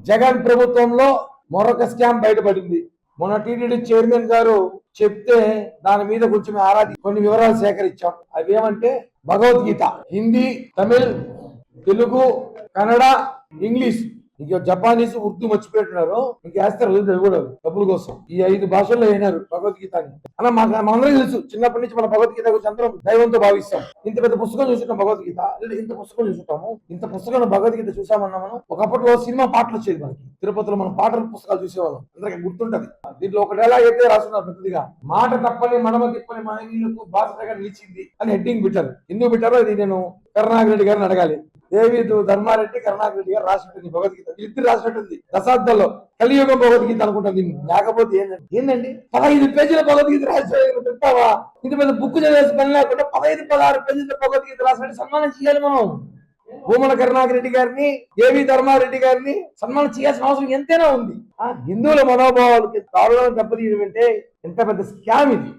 జగన్ ప్రభుత్వంలో మరొక స్కామ్ బయటపడింది. మొన్న టీటీడీ చైర్మన్ గారు చెప్తే దాని మీద కొంచెం కొన్ని వివరాలు సేకరించాం. అవి ఏమంటే భగవద్గీత హిందీ, తమిళ్, తెలుగు, కన్నడ, ఇంగ్లీష్, ఇంక జపానీస్, ఉర్దూ మర్చిపెట్టున్నారు. ఇంక వేస్తారు కూడా డబ్బుల కోసం. ఈ 5 భాషల్లో అయినారు భగవద్గీత అని. అలా మనందరం తెలుసు, చిన్నప్పటి నుంచి మన భగవద్గీత గురించి అందరం దైవంతో భావిస్తాం. ఇంత పెద్ద పుస్తకం చూసుకుంటాం భగవద్గీత, ఇంత పుస్తకం చూసుకుంటాము. ఇంత పుస్తకం భగవద్గీత చూసామన్నా మనం. ఒకప్పట్లో సినిమా పాటలు వచ్చేది మనకి, తిరుపతిలో మనం పాటల పుస్తకాలు చూసేవాళ్ళం, అందరికి గుర్తుంటది. దీంట్లో ఒక డైలాగ్ అయితే రాస్తున్నారు పెద్దదిగా, మాట తప్పని మడమ తిప్పని మన వీళ్ళకు బాధ్యతగా నిలిచింది అని హెడ్డింగ్ పెట్టారు. ఎందుకు పెట్టారో ఇది నేను కరుణాకర్ రెడ్డి గారిని అడగాలి. దేవి ధర్మారెడ్డి, కరుణాకర్ రెడ్డి గారు రాసినట్టుంది భగవద్గీత. ఇద్దరు రాసినట్టుంది దశాబ్దాల్లో కలియుగం భగవద్గీత అనుకుంటుంది. లేకపోతే ఏంటండి 15 పేజీల భగవద్గీత రాసివా? ఇంత పెద్ద బుక్ చదివేసి పని లేకుండా 15-16 పేజీల భగవద్గీత రాసినట్టు సన్మానం చేయాలి మనం. భూమన కరుణాకర్ రెడ్డి గారిని, దేవి ధర్మారెడ్డి గారిని సన్మానం చేయాల్సిన అవసరం ఎంతైనా ఉంది. హిందువుల మనోభావాలకి దారుణాలను దెబ్బతీయడం అంటే ఎంత పెద్ద స్కామ్ ఇది.